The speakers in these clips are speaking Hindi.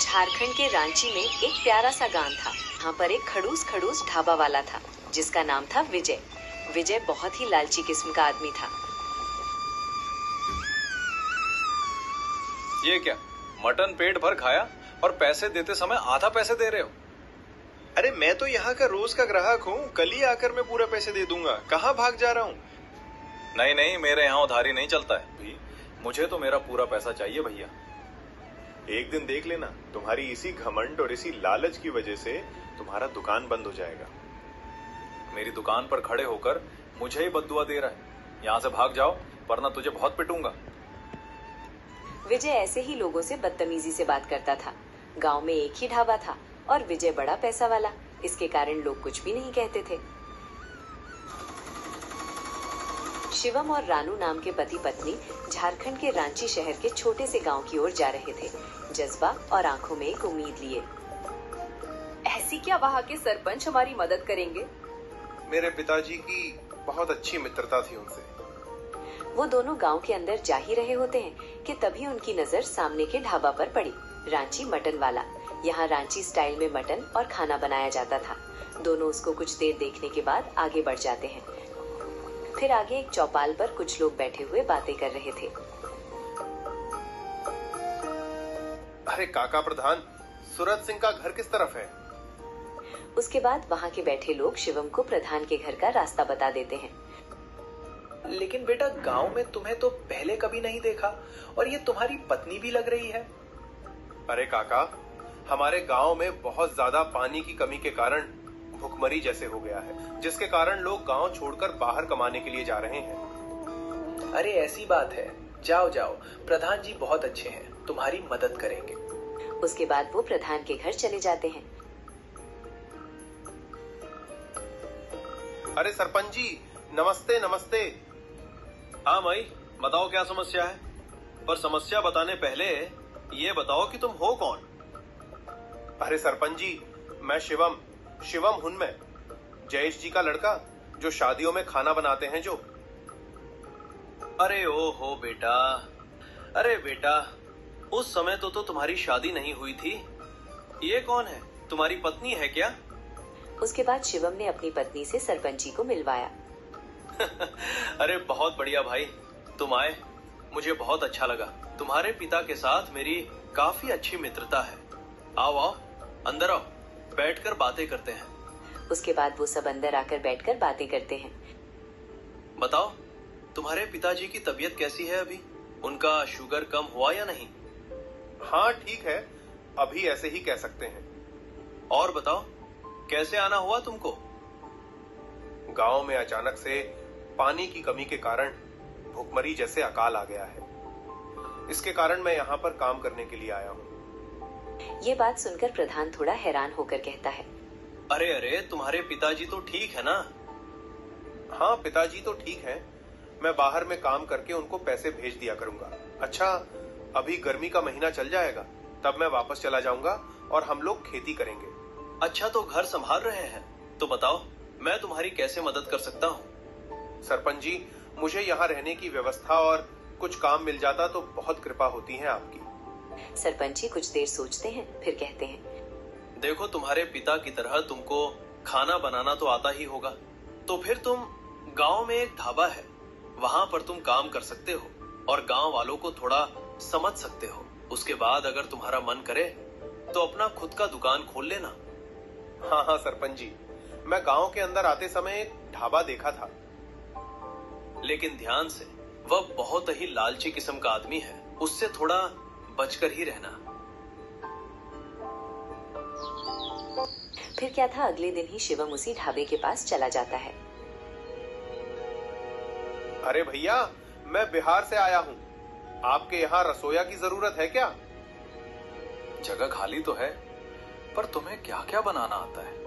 झारखंड के रांची में एक प्यारा सा गांव था। यहाँ पर एक खड़ूस खड़ूस ढाबा वाला था जिसका नाम था विजय। विजय बहुत ही लालची किस्म का आदमी था। ये क्या, मटन पेट भर खाया और पैसे देते समय आधा पैसे दे रहे हो? अरे मैं तो यहाँ का रोज का ग्राहक हूँ, कल ही आकर मैं पूरा पैसे दे दूंगा। कहाँ भाग जा रहा हूँ? नहीं नहीं, मेरे यहाँ उधारी नहीं चलता है। मुझे तो मेरा पूरा पैसा चाहिए भैया। एक दिन देख लेना, तुम्हारी इसी घमंड और इसी लालच की वजह से तुम्हारा दुकान बंद हो जाएगा। मेरी दुकान पर खड़े होकर मुझे ही बद्दुआ दे रहा है। यहाँ से भाग जाओ वरना तुझे बहुत पिटूंगा। विजय ऐसे ही लोगों से बदतमीजी से बात करता था। गांव में एक ही ढाबा था और विजय बड़ा पैसा वाला, इसके कारण लोग कुछ भी नहीं कहते थे। शिवम और रानू नाम के पति पत्नी झारखंड के रांची शहर के छोटे से गांव की ओर जा रहे थे, जज्बा और आंखों में एक उम्मीद लिए। ऐसी क्या वहाँ के सरपंच हमारी मदद करेंगे? मेरे पिताजी की बहुत अच्छी मित्रता थी उनसे। वो दोनों गांव के अंदर जा ही रहे होते हैं कि तभी उनकी नजर सामने के ढाबा पर पड़ी। रांची मटन वाला। यहाँ रांची स्टाइल में मटन और खाना बनाया जाता था। दोनों उसको कुछ देर देखने के बाद आगे बढ़ जाते हैं। फिर आगे एक चौपाल पर कुछ लोग बैठे हुए बातें कर रहे थे। अरे काका प्रधान, सूरज सिंह का घर किस तरफ है? उसके बाद वहाँ के बैठे लोग शिवम को प्रधान के घर का रास्ता बता देते हैं। लेकिन बेटा, गांव में तुम्हें तो पहले कभी नहीं देखा और ये तुम्हारी पत्नी भी लग रही है। अरे काका, हमारे गांव में बहुत ज्यादा पानी की कमी के कारण भुखमरी जैसे हो गया है, जिसके कारण लोग गांव छोड़कर बाहर कमाने के लिए जा रहे हैं। अरे ऐसी बात है, जाओ जाओ, प्रधान जी बहुत अच्छे हैं, तुम्हारी मदद करेंगे। उसके बाद वो प्रधान के घर चले जाते हैं। अरे सरपंच जी, नमस्ते नमस्ते। हाँ माई, बताओ क्या समस्या है। पर समस्या बताने पहले ये बताओ कि तुम हो कौन? अरे सरपंच जी, मैं शिवम हूं, मैं जयेश जी का लड़का, जो शादियों में खाना बनाते हैं जो। अरे ओ हो बेटा, अरे बेटा, उस समय तो तुम्हारी शादी नहीं हुई थी। ये कौन है, तुम्हारी पत्नी है क्या? उसके बाद शिवम ने अपनी पत्नी से सरपंच जी को मिलवाया। अरे बहुत बढ़िया भाई, तुम आए, मुझे बहुत अच्छा लगा। तुम्हारे पिता के साथ मेरी काफी अच्छी मित्रता है। आओ आओ, अंदर आओ, बैठकर बातें करते हैं। उसके बाद वो सब अंदर आकर बैठकर बातें करते हैं। बताओ, तुम्हारे पिताजी की तबीयत कैसी है अभी? उनका शुगर कम हुआ या नहीं? हाँ ठीक है, अभी ऐसे ही कह सकते हैं। और बताओ, कैसे आना हुआ तुमको? गांव में अचानक से पानी की कमी के कारण भुखमरी जैसे अकाल आ गया है। इसके कारण मैं यहाँ पर काम करने के लिए आया हूँ। ये बात सुनकर प्रधान थोड़ा हैरान होकर कहता है, अरे अरे, तुम्हारे पिताजी तो ठीक है ना? हाँ पिताजी तो ठीक है, मैं बाहर में काम करके उनको पैसे भेज दिया करूंगा। अच्छा, अभी गर्मी का महीना चल जाएगा, तब मैं वापस चला जाऊंगा और हम लोग खेती करेंगे। अच्छा, तो घर संभाल रहे हैं, तो बताओ मैं तुम्हारी कैसे मदद कर सकता हूँ? सरपंच जी, मुझे यहाँ रहने की व्यवस्था और कुछ काम मिल जाता तो बहुत कृपा होती है आपकी। सरपंच जी कुछ देर सोचते हैं, फिर कहते हैं, देखो, तुम्हारे पिता की तरह तुमको खाना बनाना तो आता ही होगा, तो फिर तुम गांव में एक ढाबा है, वहां पर तुम काम कर सकते हो और गांव वालों को थोड़ा समझ सकते हो। उसके बाद अगर तुम्हारा मन करे तो अपना खुद का दुकान खोल लेना। हाँ हाँ सरपंच जी, मैं गांव के अंदर आते समय एक ढाबा देखा था। लेकिन ध्यान से, वह बहुत ही लालची किस्म का आदमी है, उससे थोड़ा बचकर ही रहना। फिर क्या था, अगले दिन ही शिवम उसी ढाबे के पास चला जाता है। अरे भैया, मैं बिहार से आया हूँ, आपके यहाँ रसोईया की जरूरत है क्या? जगह खाली तो है, पर तुम्हें क्या क्या बनाना आता है?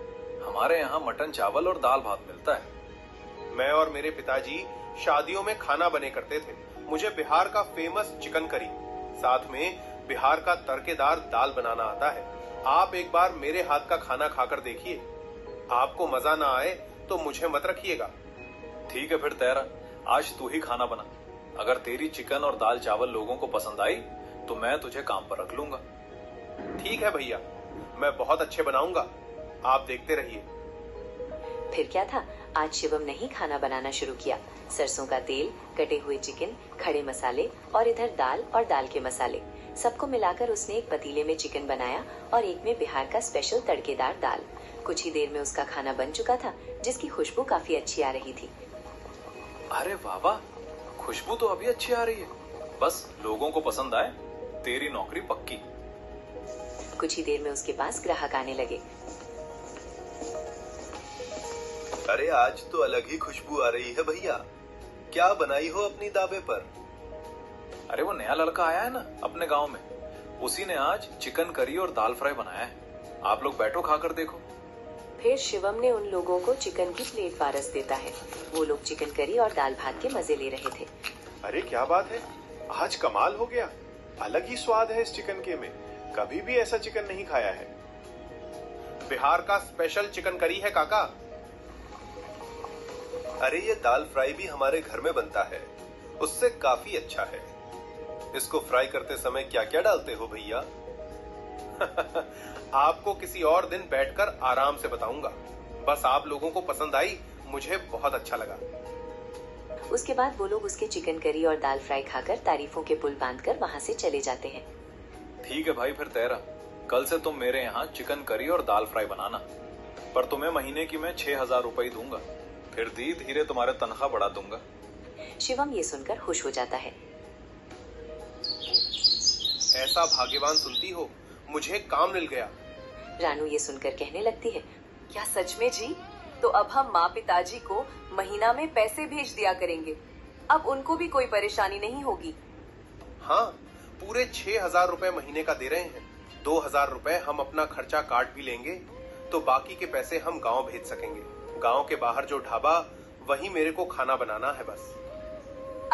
हमारे यहाँ मटन चावल और दाल भात मिलता है। मैं और मेरे पिताजी शादियों में खाना बने करते थे। मुझे बिहार का फेमस चिकन करी, साथ में बिहार का तड़केदार दाल बनाना आता है। आप एक बार मेरे हाथ का खाना खाकर देखिए, आपको मजा ना आए तो मुझे मत रखिएगा। ठीक है फिर तेरा, आज तू ही खाना बना। अगर तेरी चिकन और दाल चावल लोगों को पसंद आई तो मैं तुझे काम पर रख लूंगा। ठीक है भैया, मैं बहुत अच्छे बनाऊंगा, आप देखते रहिए। फिर क्या था, आज शिवम ने ही खाना बनाना शुरू किया। सरसों का तेल, कटे हुए चिकन, खड़े मसाले और इधर दाल और दाल के मसाले, सबको मिलाकर उसने एक पतीले में चिकन बनाया और एक में बिहार का स्पेशल तड़केदार दाल। कुछ ही देर में उसका खाना बन चुका था, जिसकी खुशबू काफी अच्छी आ रही थी। अरे वाह वाह, खुशबू तो अभी अच्छी आ रही है। बस लोगों को पसंद आए, तेरी नौकरी पक्की। कुछ ही देर में उसके पास ग्राहक आने लगे। अरे आज तो अलग ही खुशबू आ रही है भैया, क्या बनाई हो अपनी दावे पर? अरे वो नया लड़का आया है ना अपने गांव में, उसी ने आज चिकन करी और दाल फ्राई बनाया है। आप लोग बैठो, खाकर देखो। फिर शिवम ने उन लोगों को चिकन की प्लेट पारस देता है। वो लोग चिकन करी और दाल भात के मजे ले रहे थे। अरे क्या बात है, आज कमाल हो गया, अलग ही स्वाद है इस चिकन के में, कभी भी ऐसा चिकन नहीं खाया है। बिहार का स्पेशल चिकन करी है काका। अरे ये दाल फ्राई भी हमारे घर में बनता है, उससे काफी अच्छा है। इसको फ्राई करते समय क्या क्या डालते हो भैया? आपको किसी और दिन बैठकर आराम से बताऊंगा, बस आप लोगों को पसंद आई, मुझे बहुत अच्छा लगा। उसके बाद वो लोग उसके चिकन करी और दाल फ्राई खाकर तारीफों के पुल बांधकर वहाँ से चले जाते हैं। ठीक है भाई, फिर तेरा कल से तुम मेरे यहाँ चिकन करी और दाल फ्राई बनाना, पर तुम्हें महीने की मैं 6,000 रुपए दूंगा। फिर धीरे धीरे तुम्हारे तनख्वाह बढ़ा दूंगा। शिवम ये सुनकर खुश हो जाता है। ऐसा भाग्यवान सुनती हो, मुझे काम मिल गया। रानू ये सुनकर कहने लगती है, क्या सच में जी? तो अब हम माँ पिताजी को महीना में पैसे भेज दिया करेंगे, अब उनको भी कोई परेशानी नहीं होगी। हाँ, पूरे 6,000 रुपए महीने का दे रहे हैं। 2,000 रुपए हम अपना खर्चा काट भी लेंगे, तो बाकी के पैसे हम गांव भेज सकेंगे। गांव के बाहर जो ढाबा, वहीं मेरे को खाना बनाना है बस।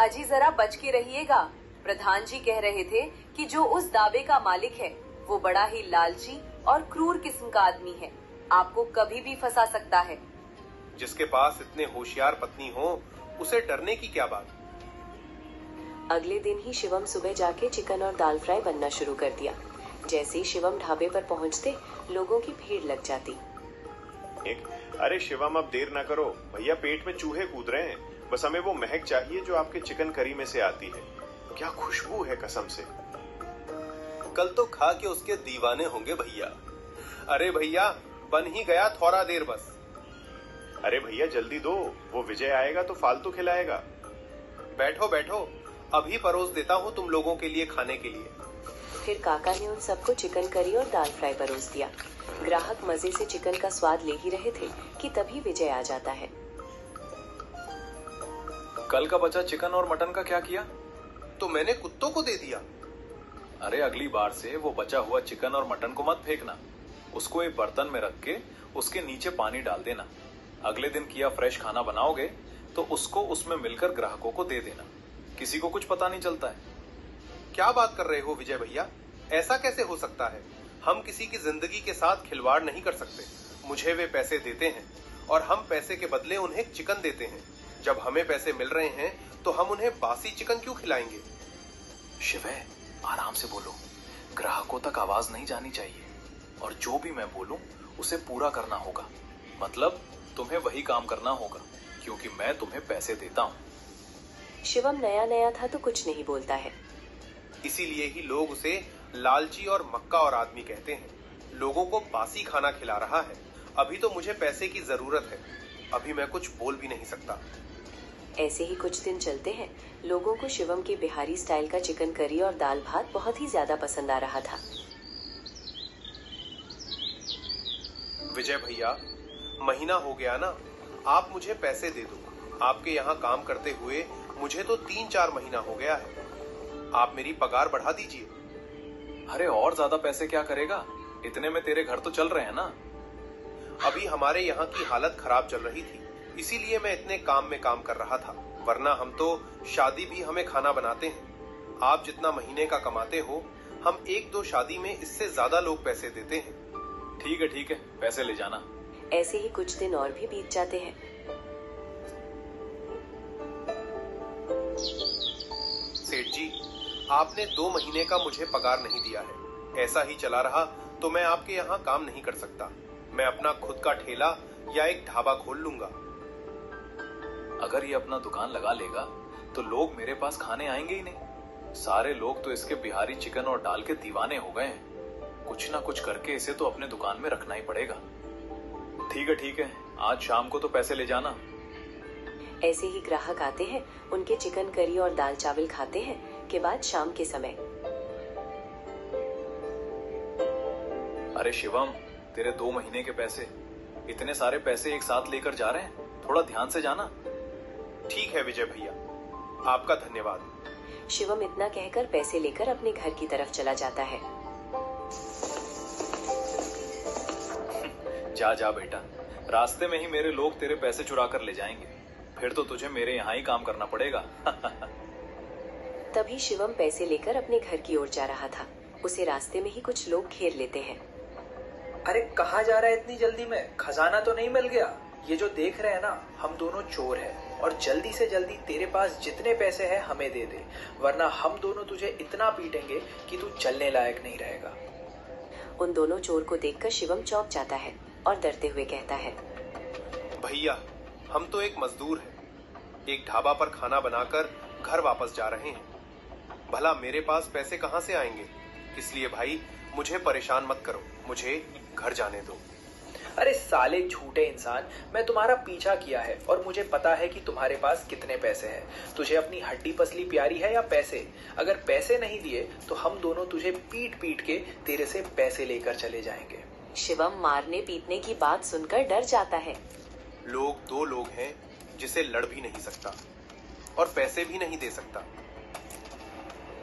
अजी जरा बच के रहिएगा, प्रधान जी कह रहे थे कि जो उस दावे का मालिक है वो बड़ा ही लालची और क्रूर किस्म का आदमी है, आपको कभी भी फंसा सकता है। जिसके पास इतने होशियार पत्नी हो, उसे डरने की क्या बात। अगले दिन ही शिवम सुबह जाके चिकन और दाल फ्राई बनना शुरू कर दिया। जैसे ही शिवम ढाबे पर पहुंचते, लोगों की भीड़ लग जाती। अरे शिवम, अब देर ना करो, भैया पेट में चूहे कूद रहे हैं, बस हमें वो महक चाहिए जो आपके चिकन करी में से आती है। क्या खुशबू है कसम से। कल तो खा के उसके दीवाने होंगे भैया। अरे भैया, बन ही गया, थोड़ा देर बस। अरे भैया जल्दी दो, वो विजय आएगा तो फालतू खिलाएगा। बैठो बैठो, अभी परोस देता हूँ तुम लोगों के लिए खाने के लिए। फिर काका ने उन सबको चिकन करी और दाल फ्राई परोस दिया। ग्राहक मजे से चिकन का स्वाद ले ही रहे थे कि तभी विजय आ जाता है। कल का बचा चिकन और मटन का क्या किया? तो मैंने कुत्तों को दे दिया। अरे अगली बार से वो बचा हुआ चिकन और मटन को मत फेंकना, उसको एक बर्तन में रख के उसके नीचे पानी डाल देना। अगले दिन किया फ्रेश खाना बनाओगे तो उसको उसमें मिलकर ग्राहकों को दे देना, किसी को कुछ पता नहीं चलता है। क्या बात कर रहे हो विजय भैया, ऐसा कैसे हो सकता है? हम किसी की जिंदगी के साथ खिलवाड़ नहीं कर सकते। मुझे वे पैसे देते हैं और हम पैसे के बदले उन्हें चिकन देते हैं। जब हमें पैसे मिल रहे हैं तो हम उन्हें बासी चिकन क्यों खिलाएंगे? शिवय, आराम से बोलो, ग्राहकों तक आवाज नहीं जानी चाहिए, और जो भी मैं बोलूं उसे पूरा करना होगा। मतलब तुम्हें वही काम करना होगा, क्योंकि मैं तुम्हें पैसे देता हूँ। शिवम नया नया था तो कुछ नहीं बोलता है। इसीलिए ही लोग उसे लालची और मक्का और आदमी कहते हैं। लोगों को बासी खाना खिला रहा है। अभी तो मुझे पैसे की जरूरत है, अभी मैं कुछ बोल भी नहीं सकता। ऐसे ही कुछ दिन चलते हैं। लोगों को शिवम के बिहारी स्टाइल का चिकन करी और दाल भात बहुत ही ज्यादा पसंद आ रहा था। विजय भैया, महीना हो गया ना, आप मुझे पैसे दे दो। आपके यहाँ काम करते हुए मुझे तो 3-4 महीना हो गया है। आप मेरी पगार बढ़ा दीजिए। अरे और ज्यादा पैसे क्या करेगा, इतने में तेरे घर तो चल रहे हैं ना। अभी हमारे यहाँ की हालत खराब चल रही थी, इसीलिए मैं इतने काम में काम कर रहा था, वरना हम तो शादी भी हमें खाना बनाते हैं। आप जितना महीने का कमाते हो, हम 1-2 शादी में इससे ज्यादा लोग पैसे देते हैं। ठीक है, पैसे ले जाना। ऐसे ही कुछ दिन और भी बीत जाते हैं। सेठ जी, आपने 2 महीने का मुझे पगार नहीं दिया है। ऐसा ही चला रहा तो मैं आपके यहाँ काम नहीं कर सकता। मैं अपना खुद का ठेला या एक ढाबा खोल लूंगा। अगर ये अपना दुकान लगा लेगा तो लोग मेरे पास खाने आएंगे ही नहीं। सारे लोग तो इसके बिहारी चिकन और दाल के दीवाने हो गए हैं। कुछ ना कुछ करके इसे तो अपने दुकान में रखना ही पड़ेगा। ठीक है, आज शाम को तो पैसे ले जाना। ऐसे ही ग्राहक आते हैं, उनके चिकन करी और दाल चावल खाते हैं के बाद शाम के समय। अरे शिवम, तेरे 2 महीने के पैसे, इतने सारे पैसे एक साथ लेकर जा रहे हैं, थोड़ा ध्यान से जाना। ठीक है विजय भैया, आपका धन्यवाद। शिवम इतना कहकर पैसे लेकर अपने घर की तरफ चला जाता है। जा बेटा, रास्ते में ही मेरे लोग तेरे पैसे चुरा कर ले जाएंगे, फिर तो तुझे मेरे यहाँ ही काम करना पड़ेगा। तभी शिवम पैसे लेकर अपने घर की ओर जा रहा था। उसे रास्ते में ही कुछ लोग घेर लेते हैं। अरे कहाँ जा रहा है इतनी जल्दी में? खजाना तो नहीं मिल गया? ये जो देख रहे हैं ना, हम दोनों चोर हैं और जल्दी से जल्दी तेरे पास जितने पैसे हैं हमें दे दे, वरना हम दोनों तुझे इतना पीटेंगे कि तू चलने लायक नहीं रहेगा। उन दोनों चोर को देखकर शिवम चौंक जाता है और डरते हुए कहता है, भैया हम तो एक मजदूर हैं, एक ढाबा पर खाना बनाकर घर वापस जा रहे हैं। भला मेरे पास पैसे कहाँ से आएंगे? इसलिए भाई मुझे परेशान मत करो, मुझे घर जाने दो। अरे साले झूठे इंसान, मैं तुम्हारा पीछा किया है और मुझे पता है कि तुम्हारे पास कितने पैसे हैं। तुझे अपनी हड्डी पसली प्यारी है या पैसे? अगर पैसे नहीं दिए तो हम दोनों तुझे पीट पीट के तेरे से पैसे लेकर चले जाएंगे। शिवम मारने पीटने की बात सुनकर डर जाता है। लोग 2 लोग हैं जिसे लड़ भी नहीं सकता और पैसे भी नहीं दे सकता।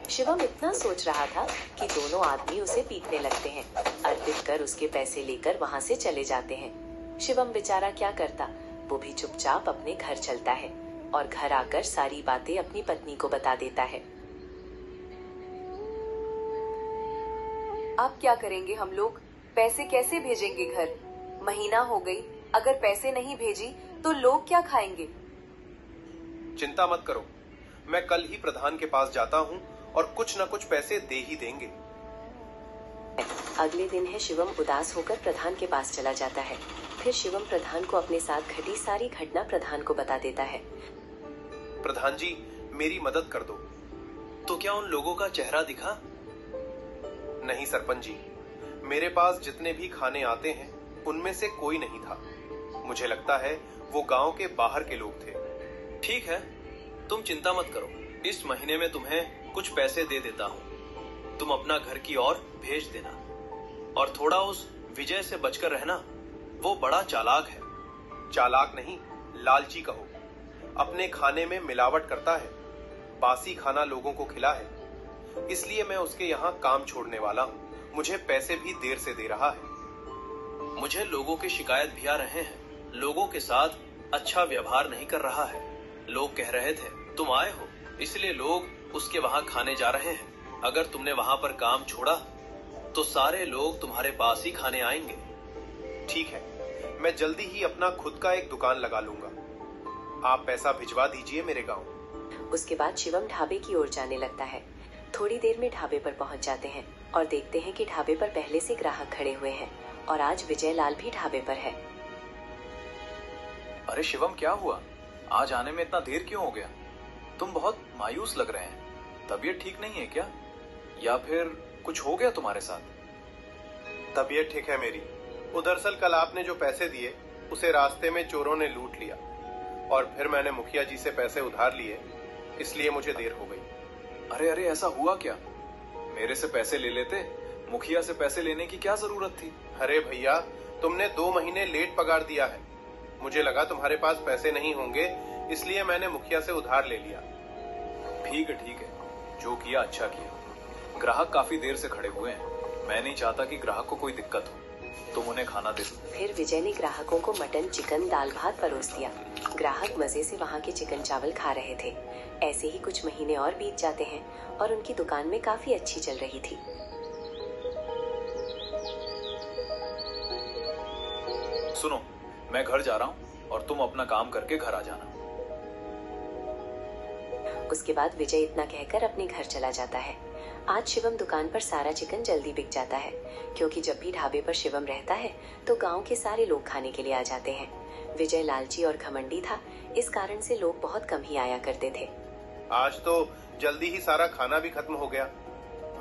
शिवम इतना सोच रहा था कि दोनों आदमी उसे पीटने लगते हैं। अर्पित कर उसके पैसे लेकर वहां से चले जाते हैं। शिवम बेचारा क्या करता, वो भी चुपचाप अपने घर चलता है और घर आकर सारी बातें अपनी पत्नी को बता देता है। अब क्या करेंगे हम लोग? पैसे कैसे भेजेंगे घर? महीना हो गई, अगर पैसे नहीं भेजी तो लोग क्या खाएंगे? चिंता मत करो, मैं कल ही प्रधान के पास जाता हूँ और कुछ न कुछ पैसे दे ही देंगे। अगले दिन है, शिवम उदास होकर प्रधान के पास चला जाता है। फिर शिवम प्रधान को अपने साथ घटी सारी घटना प्रधान को बता देता है। प्रधान जी मेरी मदद कर दो। तो क्या उन लोगों का चेहरा दिखा? नहीं सरपंच जी, मेरे पास जितने भी खाने आते हैं उनमें से कोई नहीं था। मुझे लगता है वो गांव के बाहर के लोग थे। ठीक है, तुम चिंता मत करो, इस महीने में तुम्हें कुछ पैसे दे देता हूँ। तुम अपना घर की ओर भेज देना और थोड़ा उस विजय से बचकर रहना, वो बड़ा चालाक है। चालाक नहीं, लालची कहो। अपने खाने में मिलावट करता है, बासी खाना लोगों को खिला है, इसलिए मैं उसके यहाँ काम छोड़ने वाला हूँ। मुझे पैसे भी देर से दे रहा है। मुझे लोगों की शिकायत भी आ रहे हैं, लोगों के साथ अच्छा व्यवहार नहीं कर रहा है। लोग कह रहे थे तुम आए हो, इसलिए लोग उसके वहां खाने जा रहे हैं। अगर तुमने वहां पर काम छोड़ा तो सारे लोग तुम्हारे पास ही खाने आएंगे। ठीक है, मैं जल्दी ही अपना खुद का एक दुकान लगा लूंगा। आप पैसा भिजवा दीजिए मेरे गांव। उसके बाद शिवम ढाबे की ओर जाने लगता है। थोड़ी देर में ढाबे पर पहुंच जाते हैं और देखते हैं कि ढाबे पर पहले से ग्राहक खड़े हुए हैं और आज विजय लाल भी ढाबे पर है। अरे शिवम, क्या हुआ? आज आने में इतना देर क्यों हो गया? तुम बहुत मायूस लग रहे हैं। तबीयत ठीक नहीं है क्या? या फिर कुछ हो गया तुम्हारे साथ? तबीयत ठीक है मेरी। वो दरअसल कल आपने जो पैसे दिए उसे रास्ते में चोरों ने लूट लिया और फिर मैंने मुखिया जी से पैसे उधार लिए, इसलिए मुझे देर हो गई। अरे ऐसा हुआ क्या? मेरे से पैसे ले लेते, मुखिया से पैसे लेने की क्या जरूरत थी? अरे भैया, तुमने 2 महीने लेट पगार दिया है। मुझे लगा तुम्हारे पास पैसे नहीं होंगे, इसलिए मैंने मुखिया से उधार ले लिया। ठीक है, जो किया अच्छा किया। ग्राहक काफी देर से खड़े हुए हैं, मैं नहीं चाहता कि ग्राहक को कोई दिक्कत हो। तुम उन्हें खाना दे दो। फिर विजय ने ग्राहकों को मटन, चिकन, दाल भात परोस दिया। ग्राहक मजे से वहाँ के चिकन चावल खा रहे थे। ऐसे ही कुछ महीने और बीत जाते हैं और उनकी दुकान में काफी अच्छी चल रही थी। सुनो, मैं घर जा रहा हूँ और तुम अपना काम करके घर आ जाना। उसके बाद विजय इतना कहकर अपने घर चला जाता है। आज शिवम दुकान पर सारा चिकन जल्दी बिक जाता है, क्योंकि जब भी ढाबे पर शिवम रहता है तो गांव के सारे लोग खाने के लिए आ जाते हैं। विजय लालची और घमंडी था, इस कारण से लोग बहुत कम ही आया करते थे। आज तो जल्दी ही सारा खाना भी खत्म हो गया।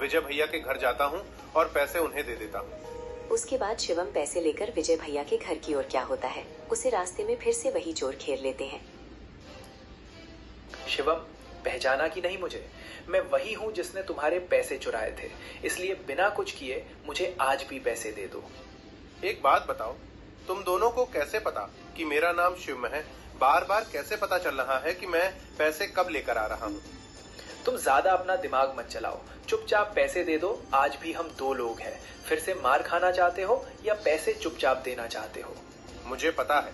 विजय भैया के घर जाता हूँ और पैसे उन्हें दे देता हूँ। उसके बाद शिवम पैसे लेकर विजय भैया के घर की ओर क्या होता है, उसे रास्ते में फिर से वही चोर घेर लेते हैं। शिवम, पहचाना कि नहीं मुझे? मैं वही हूँ जिसने तुम्हारे पैसे चुराए थे, इसलिए बिना कुछ किए मुझे आज भी पैसे दे दो। एक बात बताओ, तुम दोनों को कैसे पता कि मेरा नाम शिवम है? बार बार कैसे पता चल रहा है कि मैं पैसे कब लेकर आ रहा हूँ? तुम ज्यादा अपना दिमाग मत चलाओ, चुपचाप पैसे दे दो। आज भी हम दो लोग हैं। फिर से मार खाना चाहते हो या पैसे चुपचाप देना चाहते हो? मुझे पता है,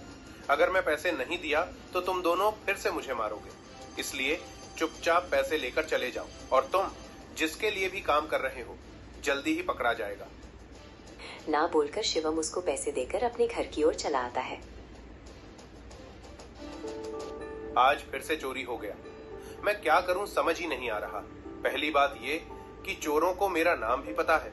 अगर मैं पैसे नहीं दिया तो तुम दोनों फिर से मुझे मारोगे, इसलिए चुपचाप पैसे लेकर चले जाओ। और तुम जिसके लिए भी काम कर रहे हो जल्दी ही पकड़ा जाएगा। ना बोलकर शिवम उसको पैसे देकर अपने घर की ओर चला आता है। आज फिर से चोरी हो गया। मैं क्या करूं समझ ही नहीं आ रहा। पहली बात ये कि चोरों को मेरा नाम भी पता है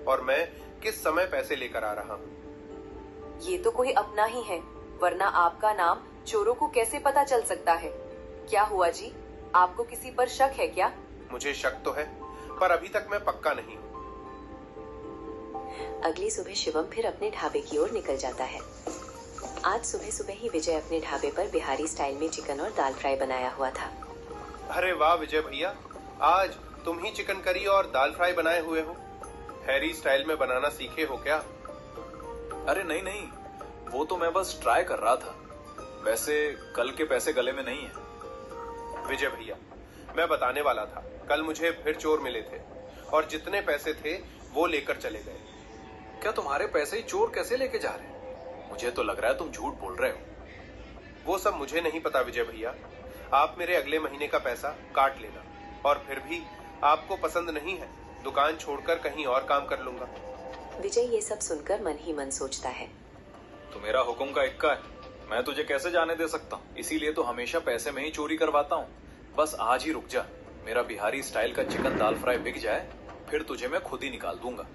और मैं किस समय पैसे लेकर आ रहा हूं। ये तो कोई अपना ही है, वरना आपका नाम चोरों को कैसे पता चल सकता है? क्या हुआ जी, आपको किसी पर शक है क्या? मुझे शक तो है, पर अभी तक मैं पक्का नहीं हूं। अगली सुबह शिवम फिर अपने ढाबे की ओर निकल जाता है। आज सुबह सुबह ही विजय अपने ढाबे पर बिहारी स्टाइल में चिकन और दाल फ्राई बनाया हुआ था। अरे वाह विजय भैया, आज तुम ही चिकन करी और दाल फ्राई बनाए हुए हो। हैरी स्टाइल में बनाना सीखे हो क्या? अरे नहीं नहीं, वो तो मैं बस ट्राई कर रहा था। वैसे कल के पैसे गले में नहीं है। विजय भैया, मैं बताने वाला था, कल मुझे फिर चोर मिले थे और जितने पैसे थे वो लेकर चले गए। क्या तुम्हारे पैसे ही चोर कैसे लेके जा रहे हैं? मुझे तो लग रहा है तुम झूठ बोल रहे हो। वो सब मुझे नहीं पता विजय भैया। आप मेरे अगले महीने का पैसा काट लेना, और फिर भी आपको पसंद नहीं है, दुकान छोड़कर कहीं और काम कर लूंगा। विजय ये सब सुनकर मन ही मन सोचता है, तो मेरा हुक्म का इक्का है, मैं तुझे कैसे जाने दे सकता हूँ? इसीलिए तो हमेशा पैसे में ही चोरी करवाता हूँ। बस आज ही रुक जा, मेरा बिहारी स्टाइल का चिकन दाल फ्राई बिक जाए, फिर तुझे मैं खुद ही निकाल दूंगा।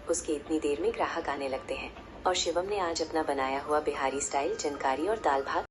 उसके इतनी देर में ग्राहक आने लगते हैं और शिवम ने आज अपना बनाया हुआ बिहारी स्टाइल चिकन और दाल भात